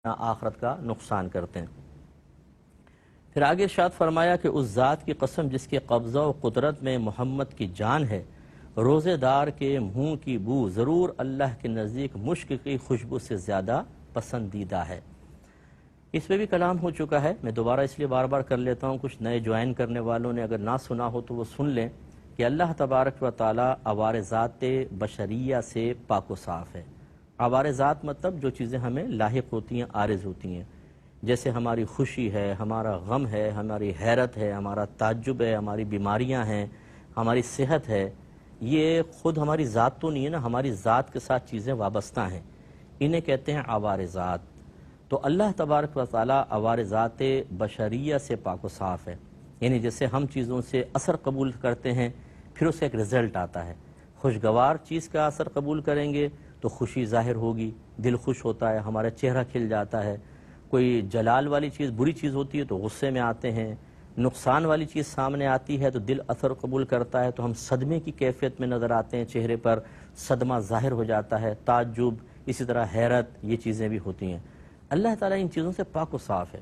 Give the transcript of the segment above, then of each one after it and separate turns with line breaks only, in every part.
آخرت کا نقصان کرتے ہیں۔ پھر آگے ارشاد فرمایا کہ اس ذات کی قسم جس کے قبضہ و قدرت میں محمد کی جان ہے، روزے دار کے منہ کی بو ضرور اللہ کے نزدیک مشک کی خوشبو سے زیادہ پسندیدہ ہے۔ اس پہ بھی کلام ہو چکا ہے، میں دوبارہ اس لیے بار بار کر لیتا ہوں، کچھ نئے جوائن کرنے والوں نے اگر نہ سنا ہو تو وہ سن لیں کہ اللہ تبارک و تعالی عوار ذات بشریہ سے پاک و صاف ہے۔ عوار ذات مطلب جو چیزیں ہمیں لاحق ہوتی ہیں، عارض ہوتی ہیں، جیسے ہماری خوشی ہے، ہمارا غم ہے، ہماری حیرت ہے، ہمارا تعجب ہے، ہماری بیماریاں ہیں، ہماری صحت ہے، یہ خود ہماری ذات تو نہیں ہے نا، ہماری ذات کے ساتھ چیزیں وابستہ ہیں، انہیں کہتے ہیں عوار ذات۔ تو اللہ تبارک و تعالی عوار ذات بشریہ سے پاک و صاف ہے، یعنی جیسے ہم چیزوں سے اثر قبول کرتے ہیں پھر اس کا ایک رزلٹ آتا ہے۔ خوشگوار چیز کا اثر قبول کریں گے تو خوشی ظاہر ہوگی، دل خوش ہوتا ہے، ہمارا چہرہ کھل جاتا ہے۔ کوئی جلال والی چیز، بری چیز ہوتی ہے تو غصے میں آتے ہیں، نقصان والی چیز سامنے آتی ہے تو دل اثر قبول کرتا ہے تو ہم صدمے کی کیفیت میں نظر آتے ہیں، چہرے پر صدمہ ظاہر ہو جاتا ہے، تعجب، اسی طرح حیرت، یہ چیزیں بھی ہوتی ہیں۔ اللہ تعالیٰ ان چیزوں سے پاک و صاف ہے،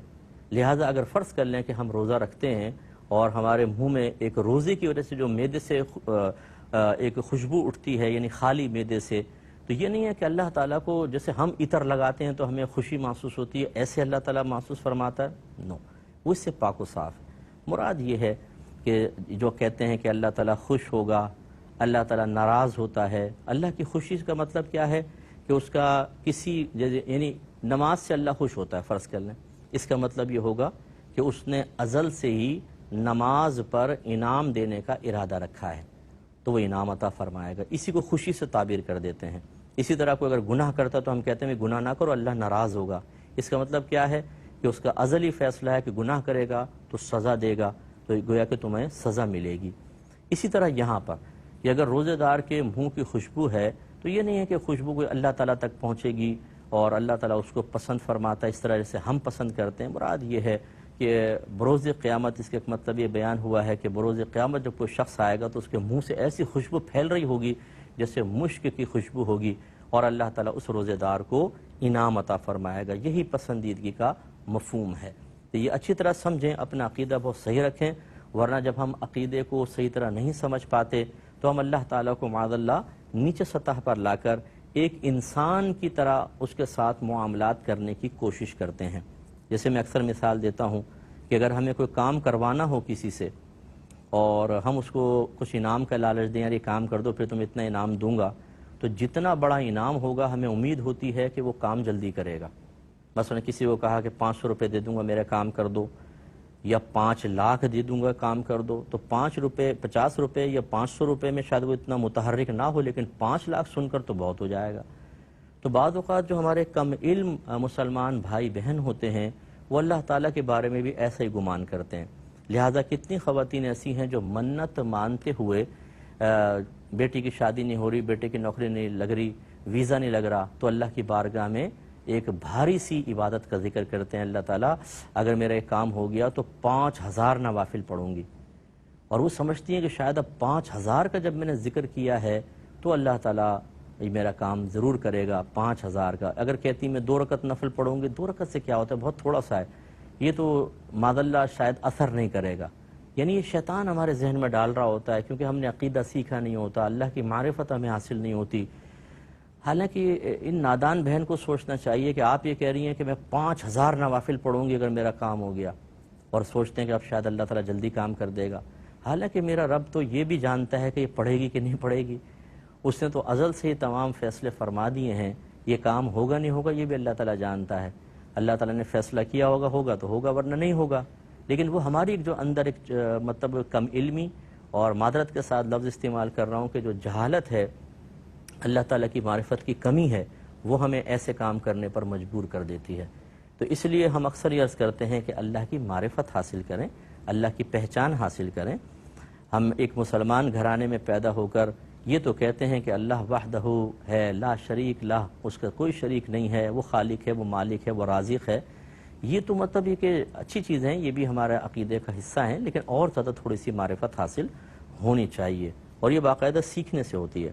لہٰذا اگر فرض کر لیں کہ ہم روزہ رکھتے ہیں اور ہمارے منہ میں ایک روزے کی وجہ سے جو معدے سے ایک خوشبو اٹھتی ہے، یعنی خالی معدے سے، تو یہ نہیں ہے کہ اللہ تعالیٰ کو جیسے ہم عطر لگاتے ہیں تو ہمیں خوشی محسوس ہوتی ہے، ایسے اللہ تعالیٰ محسوس فرماتا ہے، نو، وہ اس سے پاک و صاف ہے۔ مراد یہ ہے کہ جو کہتے ہیں کہ اللہ تعالیٰ خوش ہوگا، اللہ تعالیٰ ناراض ہوتا ہے، اللہ کی خوشی کا مطلب کیا ہے کہ اس کا کسی یعنی نماز سے اللہ خوش ہوتا ہے، فرض کر لیں، اس کا مطلب یہ ہوگا کہ اس نے ازل سے ہی نماز پر انعام دینے کا ارادہ رکھا ہے تو وہ انعام عطا فرمائے گا، اسی کو خوشی سے تعبیر کر دیتے ہیں۔ اسی طرح کوئی اگر گناہ کرتا تو ہم کہتے ہیں گناہ نہ کرو، اللہ ناراض ہوگا، اس کا مطلب کیا ہے کہ اس کا ازلی فیصلہ ہے کہ گناہ کرے گا تو سزا دے گا، تو گویا کہ تمہیں سزا ملے گی۔ اسی طرح یہاں پر کہ اگر روزے دار کے منہ کی خوشبو ہے تو یہ نہیں ہے کہ خوشبو کوئی اللہ تعالیٰ تک پہنچے گی اور اللہ تعالیٰ اس کو پسند فرماتا ہے اس طرح جیسے ہم پسند کرتے ہیں۔ مراد یہ ہے کہ بروز قیامت، اس کا ایک مطلب یہ بیان ہوا ہے کہ بروز قیامت جب کوئی شخص آئے گا تو اس کے منہ سے ایسی خوشبو پھیل رہی ہوگی جیسے مشک کی خوشبو ہوگی، اور اللہ تعالیٰ اس روزے دار کو انعام عطا فرمائے گا۔ یہی پسندیدگی کا مفہوم ہے، تو یہ اچھی طرح سمجھیں، اپنا عقیدہ بہت صحیح رکھیں، ورنہ جب ہم عقیدے کو صحیح طرح نہیں سمجھ پاتے تو ہم اللہ تعالیٰ کو معاذ اللہ نیچے سطح پر لا کر ایک انسان کی طرح اس کے ساتھ معاملات کرنے کی کوشش کرتے ہیں۔ جیسے میں اکثر مثال دیتا ہوں کہ اگر ہمیں کوئی کام کروانا ہو کسی سے اور ہم اس کو کچھ انعام کا لالچ دیں، یار یہ کام کر دو پھر تم اتنا انعام دوں گا، تو جتنا بڑا انعام ہوگا ہمیں امید ہوتی ہے کہ وہ کام جلدی کرے گا۔ مثلا کسی کو کہا کہ 500 روپے دے دوں گا میرا کام کر دو، یا 5 لاکھ دے دوں گا کام کر دو، تو 5 روپے 50 روپے یا 500 روپے میں شاید وہ اتنا متحرک نہ ہو، لیکن 5 لاکھ سن کر تو بہت ہو جائے گا۔ تو بعض اوقات جو ہمارے کم علم مسلمان بھائی بہن ہوتے ہیں وہ اللہ تعالیٰ کے بارے میں بھی ایسا ہی گمان کرتے ہیں، لہٰذا کتنی خواتین ایسی ہیں جو منت مانتے ہوئے بیٹی کی شادی نہیں ہو رہی، بیٹے کی نوکری نہیں لگ رہی، ویزا نہیں لگ رہا، تو اللہ کی بارگاہ میں ایک بھاری سی عبادت کا ذکر کرتے ہیں، اللہ تعالیٰ اگر میرا ایک کام ہو گیا تو 5000 نوافل پڑھوں گی، اور وہ سمجھتی ہیں کہ شاید اب 5000 کا جب میں نے ذکر کیا ہے تو اللہ تعالیٰ میرا کام ضرور کرے گا۔ 5000 کا اگر کہتی میں 2 رکعت نفل پڑھوں گی، 2 رکعت سے کیا ہوتا ہے، بہت تھوڑا سا ہے، یہ تو معاذ اللہ شاید اثر نہیں کرے گا۔ یعنی یہ شیطان ہمارے ذہن میں ڈال رہا ہوتا ہے کیونکہ ہم نے عقیدہ سیکھا نہیں ہوتا، اللہ کی معرفت ہمیں حاصل نہیں ہوتی۔ حالانکہ ان نادان بہن کو سوچنا چاہیے کہ آپ یہ کہہ رہی ہیں کہ میں 5000 نوافل پڑھوں گی اگر میرا کام ہو گیا، اور سوچتے ہیں کہ اب شاید اللہ تعالیٰ جلدی کام کر دے گا۔ حالانکہ میرا رب تو یہ بھی جانتا ہے کہ یہ پڑھے گی کہ نہیں پڑھے گی، اس نے تو ازل سے ہی تمام فیصلے فرما دیے ہیں، یہ کام ہوگا نہیں ہوگا یہ بھی اللہ تعالیٰ جانتا ہے۔ اللہ تعالیٰ نے فیصلہ کیا ہوگا تو ہوگا، ورنہ نہیں ہوگا۔ لیکن وہ ہماری جو اندر ایک مطلب کم علمی اور معذرت کے ساتھ لفظ استعمال کر رہا ہوں کہ جو جہالت ہے، اللہ تعالیٰ کی معرفت کی کمی ہے، وہ ہمیں ایسے کام کرنے پر مجبور کر دیتی ہے۔ تو اس لیے ہم اکثر یہ عرض کرتے ہیں کہ اللہ کی معرفت حاصل کریں، اللہ کی پہچان حاصل کریں۔ ہم ایک مسلمان گھرانے میں پیدا ہو کر یہ تو کہتے ہیں کہ اللہ وحدہ ہے، لا شریک لہ، اس کا کوئی شریک نہیں ہے، وہ خالق ہے، وہ مالک ہے، وہ رازق ہے، یہ تو مطلب یہ کہ اچھی چیزیں ہیں، یہ بھی ہمارے عقیدے کا حصہ ہیں، لیکن اور زیادہ تھوڑی سی معرفت حاصل ہونی چاہیے، اور یہ باقاعدہ سیکھنے سے ہوتی ہے۔